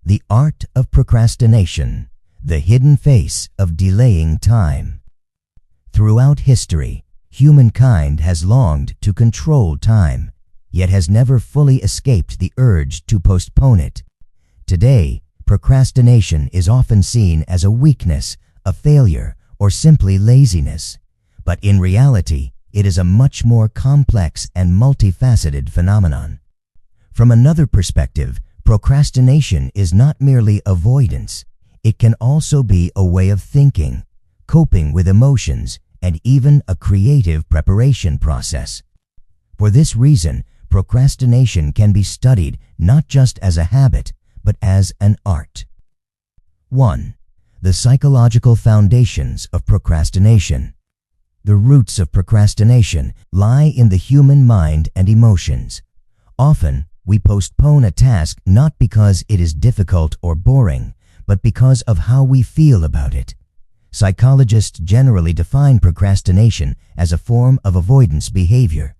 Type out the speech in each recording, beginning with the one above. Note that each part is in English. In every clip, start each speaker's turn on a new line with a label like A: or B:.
A: The Art of Procrastination, the hidden face of delaying time. Throughout history, humankind has longed to control time, yet has never fully escaped the urge to postpone it. Today, procrastination is often seen as a weakness, a failure, or simply laziness. But in reality, it is a much more complex and multifaceted phenomenon. From another perspective, procrastination is not merely avoidance. It can also be a way of thinking, coping with emotions, and even a creative preparation process. For this reason, procrastination can be studied not just as a habit, but as an art. 1. The psychological foundations of procrastination. The roots of procrastination lie in the human mind and emotions. Often, we postpone a task not because it is difficult or boring, but because of how we feel about it. Psychologists generally define procrastination as a form of avoidance behavior.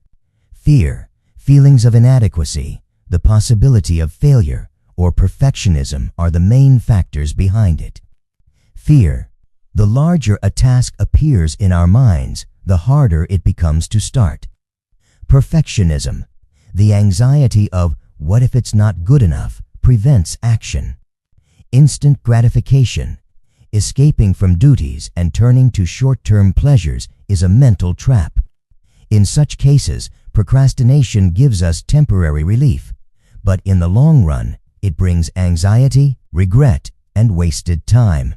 A: Fear, feelings of inadequacy, the possibility of failure, or perfectionism are the main factors behind it. Fear. The larger a task appears in our minds, the harder it becomes to start. Perfectionism. The anxiety of "what if it's not good enough?" prevents action. Instant gratification. Escaping from duties and turning to short-term pleasures is a mental trap. In such cases, procrastination gives us temporary relief, but in the long run, it brings anxiety, regret, and wasted time.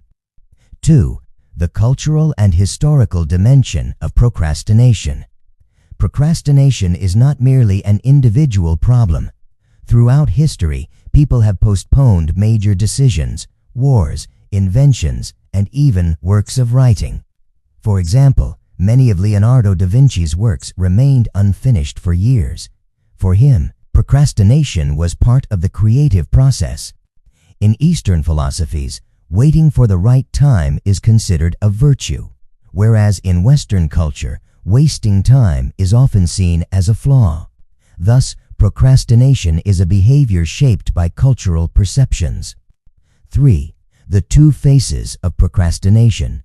A: 2. The cultural and historical dimension of procrastination. Procrastination is not merely an individual problem. Throughout history, people have postponed major decisions, wars, inventions, and even works of writing. For example, many of Leonardo da Vinci's works remained unfinished for years. For him, procrastination was part of the creative process. In Eastern philosophies, waiting for the right time is considered a virtue, whereas in Western culture, wasting time is often seen as a flaw. Thus, procrastination is a behavior shaped by cultural perceptions. 3. The two faces of procrastination.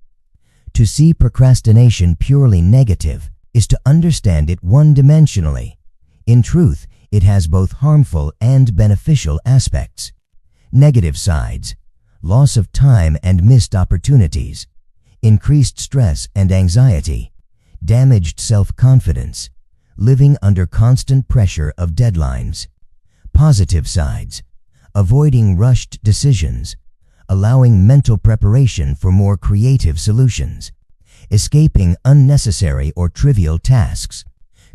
A: To see procrastination purely negative is to understand it one-dimensionally. In truth, it has both harmful and beneficial aspects. Negative sides: loss of time and missed opportunities, increased stress and anxiety, damaged self-confidence, living under constant pressure of deadlines. Positive sides: avoiding rushed decisions, allowing mental preparation for more creative solutions, escaping unnecessary or trivial tasks,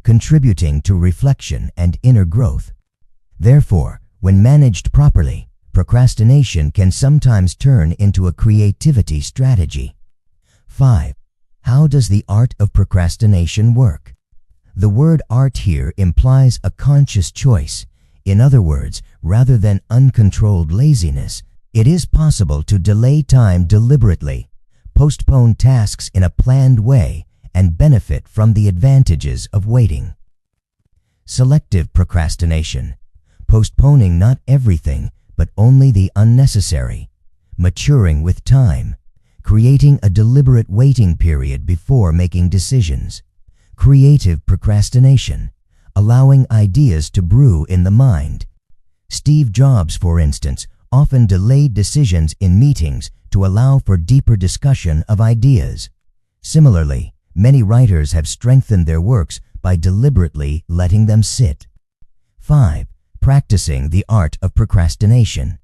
A: contributing to reflection and inner growth. Therefore, when managed properly, procrastination can sometimes turn into a creativity strategy. 5. How does the art of procrastination work? The word art here implies a conscious choice. In other words, rather than uncontrolled laziness, it is possible to delay time deliberately, postpone tasks in a planned way, and benefit from the advantages of waiting. Selective procrastination. Postponing not everything, but only the unnecessary. Maturing with time. Creating a deliberate waiting period before making decisions. Creative procrastination. Allowing ideas to brew in the mind. Steve Jobs, for instance, often delayed decisions in meetings to allow for deeper discussion of ideas. Similarly, many writers have strengthened their works by deliberately letting them sit. 5. Practicing the art of procrastination.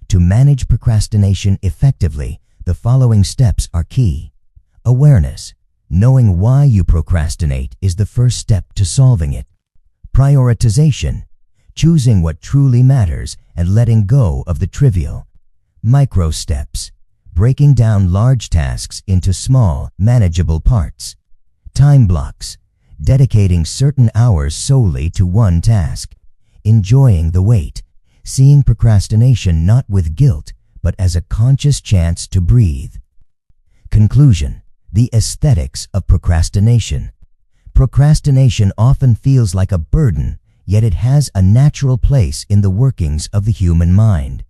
A: To manage procrastination effectively, the following steps are key. Awareness. Knowing why you procrastinate is the first step to solving it. Prioritization. Choosing what truly matters and letting go of the trivial. Micro steps. Breaking down large tasks into small, manageable parts. Time blocks. Dedicating certain hours solely to one task. Enjoying the wait. Seeing procrastination not with guilt, but as a conscious chance to breathe. Conclusion. The aesthetics of procrastination. Procrastination often feels like a burden, yet it has a natural place in the workings of the human mind.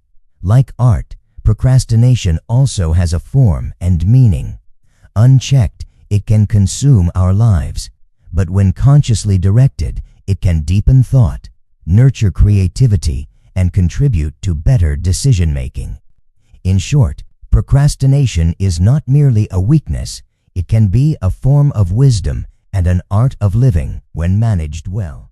A: Like art, procrastination also has a form and meaning. Unchecked, it can consume our lives, but when consciously directed, it can deepen thought, nurture creativity, and contribute to better decision-making. In short, procrastination is not merely a weakness, it can be a form of wisdom and an art of living when managed well.